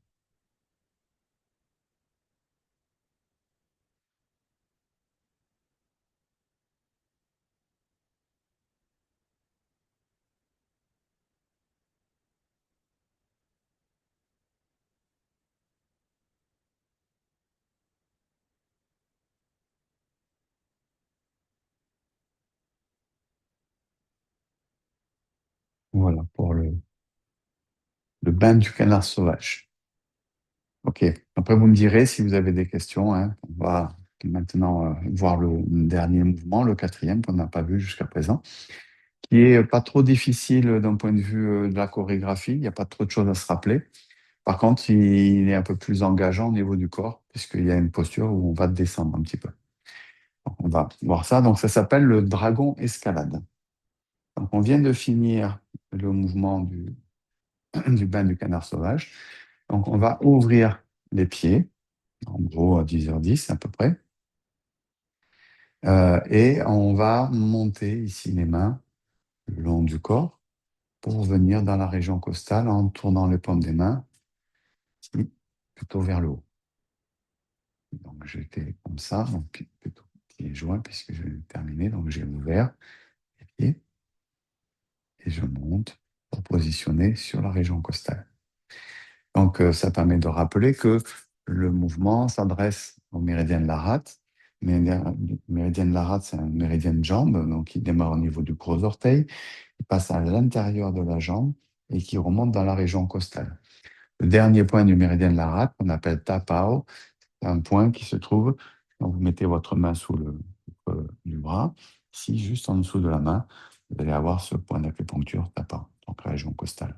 Voilà pour le bain du canard sauvage. Ok, après vous me direz si vous avez des questions, hein. On va maintenant voir le dernier mouvement, le quatrième qu'on n'a pas vu jusqu'à présent, qui est pas trop difficile d'un point de vue de la chorégraphie, il n'y a pas trop de choses à se rappeler. Par contre, il est un peu plus engageant au niveau du corps, puisqu'il y a une posture où on va descendre un petit peu. Donc, on va voir ça. Donc, ça s'appelle le dragon escalade. Donc, on vient de finir le mouvement du bain du canard sauvage. Donc, on va ouvrir les pieds, en gros à 10h10 à peu près. Et on va monter ici les mains le long du corps pour venir dans la région costale en tournant les paumes des mains ici, plutôt vers le haut. Donc, j'étais comme ça, donc plutôt pieds joints puisque je vais terminer. Donc, j'ai ouvert les pieds et je monte pour positionner sur la région costale. Donc, ça permet de rappeler que le mouvement s'adresse au méridien de la rate. Le méridien de la rate, c'est un méridien de jambe, donc il démarre au niveau du gros orteil, il passe à l'intérieur de la jambe et qui remonte dans la région costale. Le dernier point du méridien de la rate, qu'on appelle tapao, c'est un point qui se trouve quand vous mettez votre main sous le du bras, ici, juste en dessous de la main, vous allez avoir ce point d'acupuncture tapao, donc la région costale.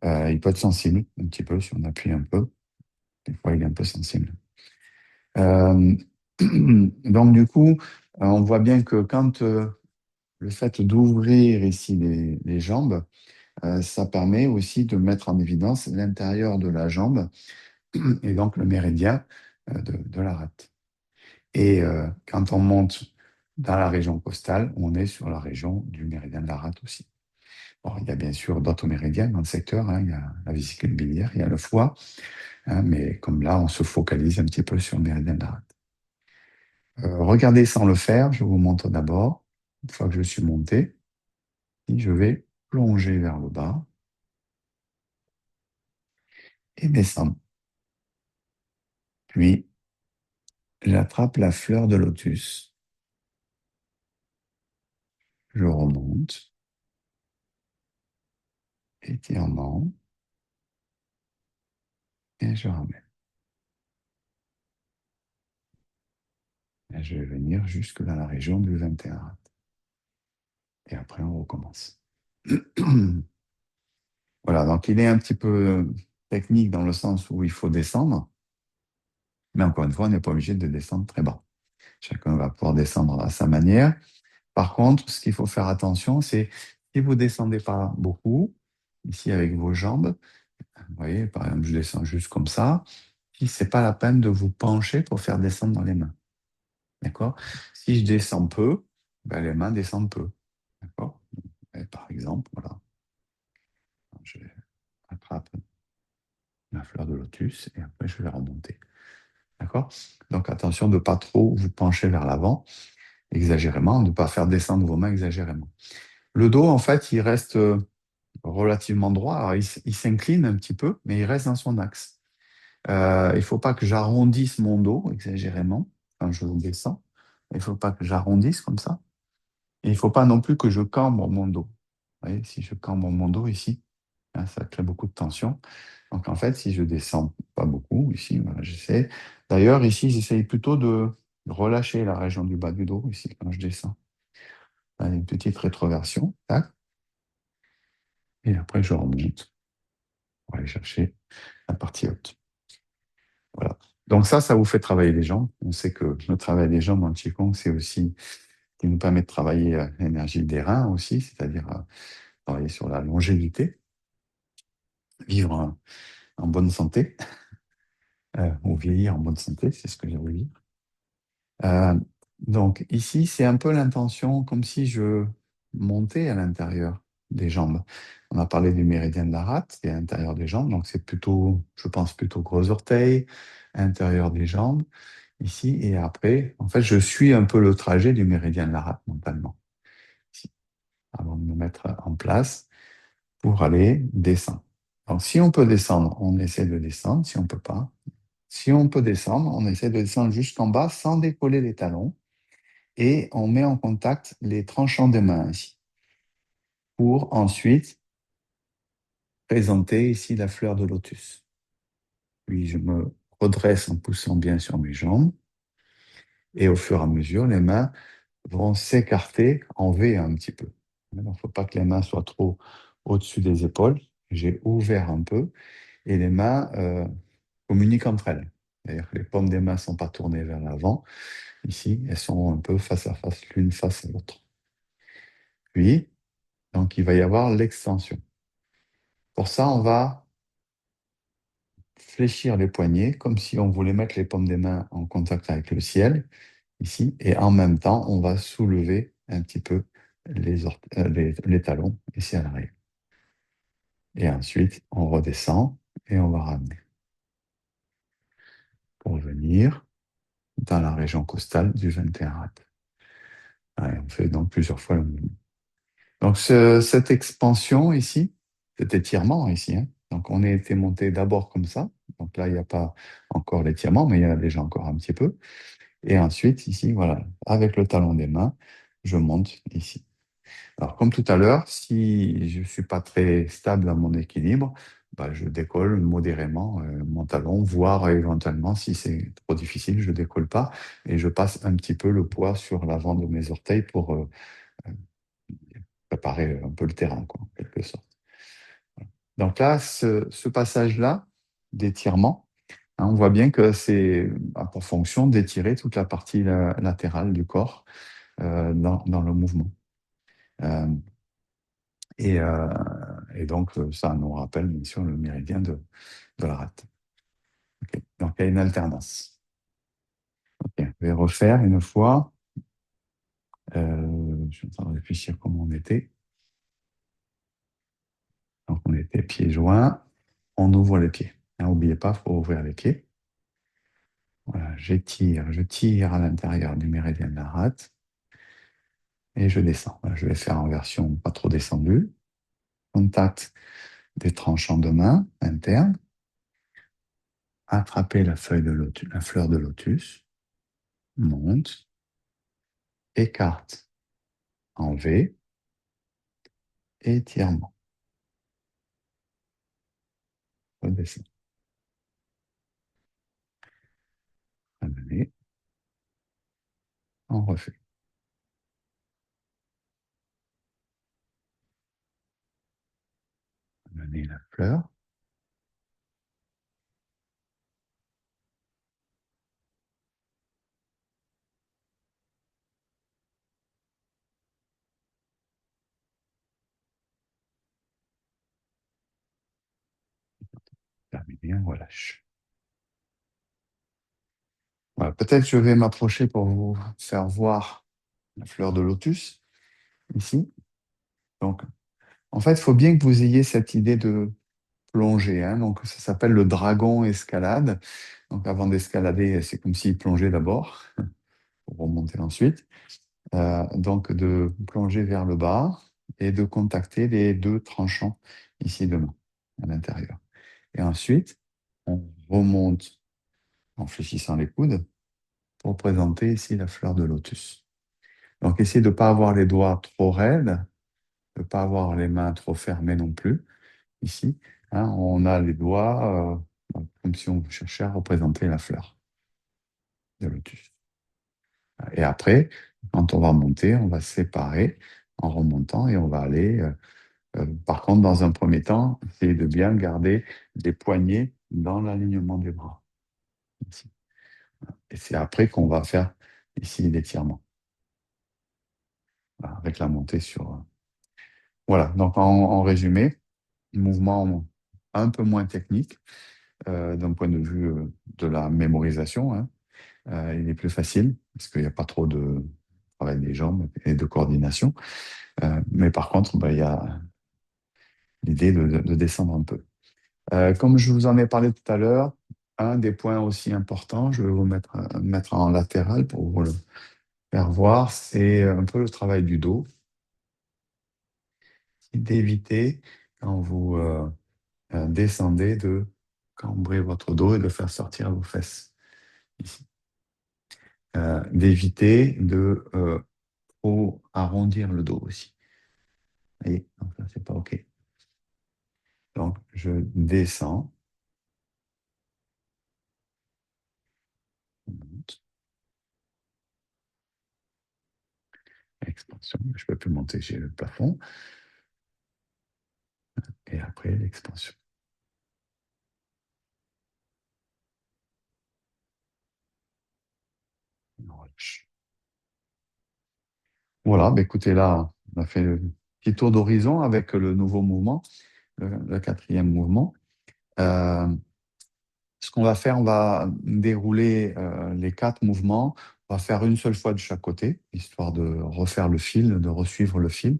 Il peut être sensible un petit peu si on appuie un peu. Des fois, il est un peu sensible. Euh, donc, du coup, on voit bien que quand le fait d'ouvrir ici les jambes, ça permet aussi de mettre en évidence l'intérieur de la jambe et donc le méridien de la rate. Et quand on monte dans la région costale, on est sur la région du méridien de la rate aussi. Bon, il y a bien sûr d'autres méridiens dans le secteur, hein. Il y a la vésicule biliaire, il y a le foie, hein, mais comme là, on se focalise un petit peu sur le méridien de la rate. Regardez sans le faire, je vous montre d'abord, une fois que je suis monté, si je vais plonger vers le bas et descendre. Puis, j'attrape la fleur de lotus, je remonte, étirement, et je ramène. Et je vais venir jusque dans la région du 21. Et après, on recommence. Voilà, donc il est un petit peu technique dans le sens où il faut descendre, mais encore une fois, on n'est pas obligé de descendre très bas. Chacun va pouvoir descendre à sa manière. Par contre, ce qu'il faut faire attention, c'est si vous descendez pas beaucoup, ici avec vos jambes, vous voyez, par exemple, je descends juste comme ça, si c'est pas la peine de vous pencher pour faire descendre dans les mains. D'accord? Si je descends peu, ben, les mains descendent peu. D'accord? Et par exemple, voilà, je attrape la fleur de lotus et après je vais remonter. D'accord? Donc attention de ne pas trop vous pencher vers l'avant exagérément, de ne pas faire descendre vos mains exagérément. Le dos, en fait, il reste relativement droit. Alors, il s'incline un petit peu, mais il reste dans son axe. Il ne faut pas que j'arrondisse mon dos exagérément quand je descends. Il ne faut pas que j'arrondisse comme ça. Et il ne faut pas non plus que je cambre mon dos. Vous voyez, si je cambre mon dos ici, hein, ça crée beaucoup de tension. Donc en fait, si je descends pas beaucoup, ici, voilà, j'essaie. D'ailleurs, ici, j'essaye plutôt de relâcher la région du bas du dos, ici, quand je descends. Là, une petite rétroversion, tac, et après je remonte pour aller chercher la partie haute. Voilà. Donc ça vous fait travailler les jambes. On sait que le travail des jambes en Qigong, c'est aussi qui nous permet de travailler l'énergie des reins aussi, c'est-à-dire travailler sur la longévité, vivre en bonne santé, ou vieillir en bonne santé, c'est ce que j'ai voulu dire. Euh, donc ici, c'est un peu l'intention comme si je montais à l'intérieur des jambes. On a parlé du méridien de la rate, qui est à l'intérieur des jambes, donc c'est plutôt, je pense, plutôt gros orteils, intérieur des jambes, ici, et après, en fait, je suis un peu le trajet du méridien de la rate mentalement, ici, avant de me mettre en place pour aller descendre. Donc si on peut descendre, on essaie de descendre, si on peut pas. Si on peut descendre, on essaie de descendre jusqu'en bas sans décoller les talons et on met en contact les tranchants des mains ici pour ensuite présenter ici la fleur de lotus. Puis je me redresse en poussant bien sur mes jambes et au fur et à mesure, les mains vont s'écarter en V un petit peu. Il ne faut pas que les mains soient trop au-dessus des épaules. J'ai ouvert un peu et les mains communiquent entre elles. C'est-à-dire que les paumes des mains ne sont pas tournées vers l'avant. Ici, elles sont un peu face à face, l'une face à l'autre. Puis, donc, il va y avoir l'extension. Pour ça, on va fléchir les poignets comme si on voulait mettre les paumes des mains en contact avec le ciel, ici, et en même temps, on va soulever un petit peu les talons ici à l'arrière. Et ensuite, on redescend et on va ramener pour venir dans la région costale du 21 rad. Ouais, on fait donc plusieurs fois le mouvement. Donc, cette expansion ici, cet étirement ici, hein, donc on a été monté d'abord comme ça. Donc là, il n'y a pas encore l'étirement, mais il y en a déjà encore un petit peu. Et ensuite, ici, voilà, avec le talon des mains, je monte ici. Alors, comme tout à l'heure, si je ne suis pas très stable dans mon équilibre, bah, je décolle modérément mon talon, voire éventuellement, si c'est trop difficile, je ne décolle pas et je passe un petit peu le poids sur l'avant de mes orteils pour préparer un peu le terrain, quoi, en quelque sorte. Donc là, ce passage-là d'étirement, hein, on voit bien que c'est a pour fonction d'étirer toute la partie latérale du corps dans le mouvement. Euh, et, euh, et donc, ça nous rappelle bien sûr le méridien de la rate. Ok. Donc, il y a une alternance. Ok. Je vais refaire une fois. Je suis en train de réfléchir comment on était. Donc, on était pieds joints. On ouvre les pieds. N'oubliez pas, il faut ouvrir les pieds. Voilà, je tire à l'intérieur du méridien de la rate et je descends. Voilà, je vais faire en version pas trop descendue. Contact des tranchants de main internes. Attraper la feuille de lotus, la fleur de lotus. Monte. Écarte en V. Étirement. Redescend. Ramener. On refait. Ramener la fleur. Terminé, on relâche. Voilà, peut-être je vais m'approcher pour vous faire voir la fleur de lotus ici. Donc, en fait, il faut bien que vous ayez cette idée de plongée, hein. Donc, ça s'appelle le dragon escalade. Donc, avant d'escalader, c'est comme s'il plongeait d'abord, pour remonter ensuite. Donc, de plonger vers le bas et de contacter les deux tranchants ici de main, à l'intérieur. Et ensuite, on remonte en fléchissant les coudes pour présenter ici la fleur de lotus. Donc, essayez de ne pas avoir les doigts trop raides, de ne pas avoir les mains trop fermées non plus. Ici, hein, on a les doigts comme si on cherchait à représenter la fleur de lotus. Et après, quand on va monter, on va se séparer en remontant et on va aller, par contre, dans un premier temps, essayer de bien garder les poignets dans l'alignement des bras. Ici. Et c'est après qu'on va faire ici l'étirement, voilà, avec la montée sur. Voilà, donc en résumé, mouvement un peu moins technique d'un point de vue de la mémorisation, hein. Il est plus facile parce qu'il n'y a pas trop de travail des jambes et de coordination. Mais par contre, bah, il y a l'idée de descendre un peu. Comme je vous en ai parlé tout à l'heure, un des points aussi importants, je vais vous mettre en latéral pour vous le faire voir, c'est un peu le travail du dos, d'éviter quand vous descendez de cambrer votre dos et de faire sortir vos fesses ici. D'éviter de trop arrondir le dos aussi. Vous voyez, donc ça, c'est pas OK. Donc, je descends, on monte, expansion. Je ne peux plus monter, j'ai le plafond. Et après, l'expansion. On relâche. Voilà, bah, écoutez, là, on a fait le petit tour d'horizon avec le nouveau mouvement, le quatrième mouvement. Euh, Ce qu'on va faire, on va dérouler les quatre mouvements. On va faire une seule fois de chaque côté, histoire de refaire le fil, de resuivre le fil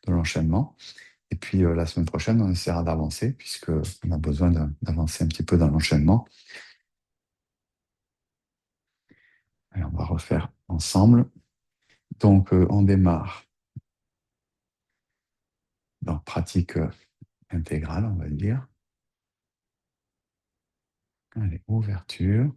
de l'enchaînement. Et puis la semaine prochaine, on essaiera d'avancer, puisqu'on a besoin d'avancer un petit peu dans l'enchaînement. Et on va refaire ensemble. Donc, on démarre dans pratique intégrale, on va dire. Allez, ouverture,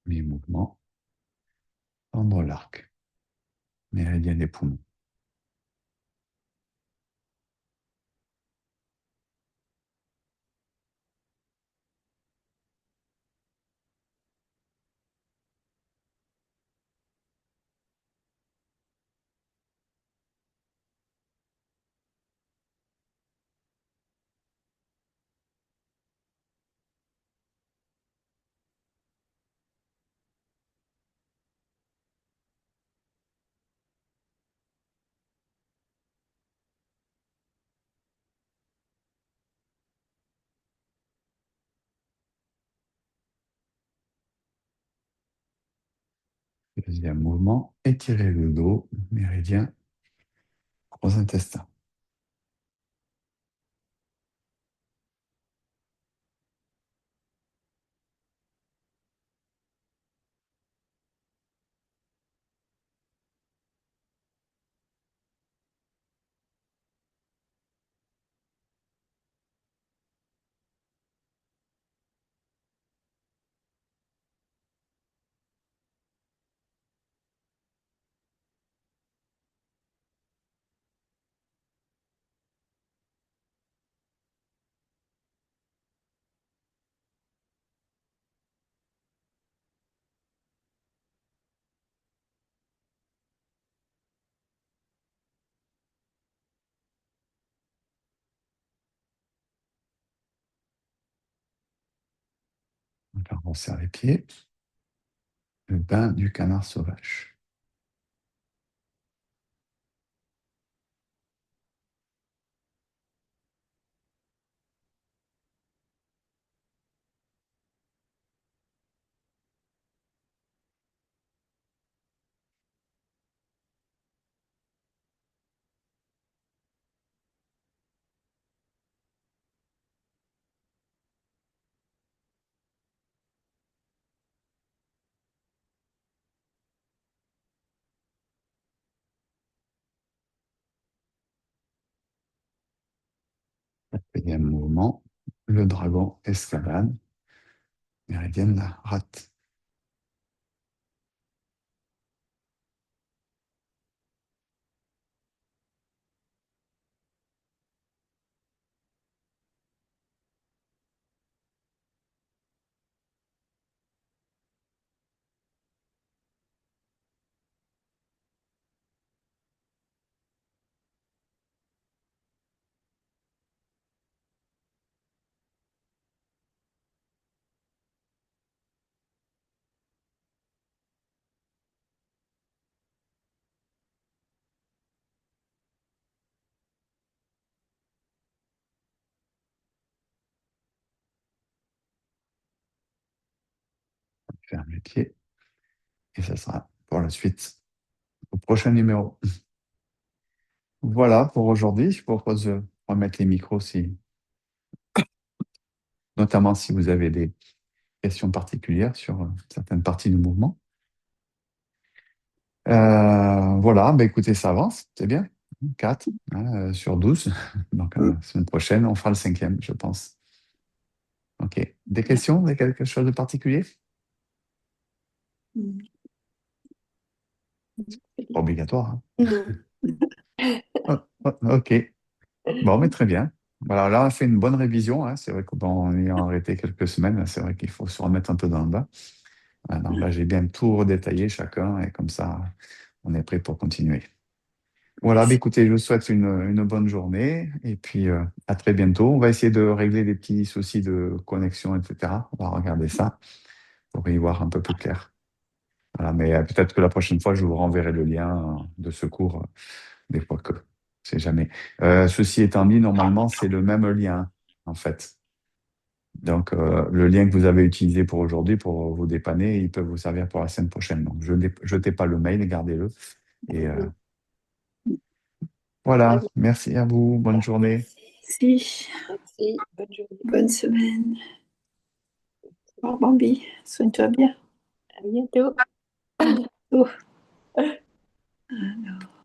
mi-mouvement, tendre l'arc, méridien des poumons. Deuxième mouvement, étirez le dos, méridien, gros intestin. On serre les pieds. Le bain du canard sauvage. Quatrième mouvement, le dragon escalade, méridienne la rate. Ferme les pieds. Et ça sera pour la suite au prochain numéro. Voilà pour aujourd'hui. Je vous propose de remettre les micros, notamment si vous avez des questions particulières sur certaines parties du mouvement. Voilà, bah écoutez, ça avance, c'est bien. 4 hein, sur 12. Donc, la semaine prochaine, on fera le cinquième, je pense. OK. Des questions? Des quelque chose de particulier? Pas obligatoire. Hein. Oh, oh, OK. Bon, mais très bien. Voilà, là, on fait une bonne révision. Hein. C'est vrai qu'en ayant arrêté quelques semaines, c'est vrai qu'il faut se remettre un peu dans le bain. Voilà, donc là, j'ai bien tout redétaillé chacun et comme ça, on est prêt pour continuer. Voilà, bah, écoutez, je vous souhaite une bonne journée et puis à très bientôt. On va essayer de régler les petits soucis de connexion, etc. On va regarder ça pour y voir un peu plus clair. Voilà, mais peut-être que la prochaine fois, je vous renverrai le lien de secours, des fois que, c'est jamais. Ceci étant dit, normalement, c'est le même lien, en fait. Donc, le lien que vous avez utilisé pour aujourd'hui, pour vous dépanner, il peut vous servir pour la semaine prochaine. Donc, jetez pas le mail, gardez-le. Et voilà, merci à vous, bonne journée. Merci. Merci, bonne journée. Bonne semaine. Au revoir, Bambi. Soigne-toi bien. À bientôt. À bientôt. Alors.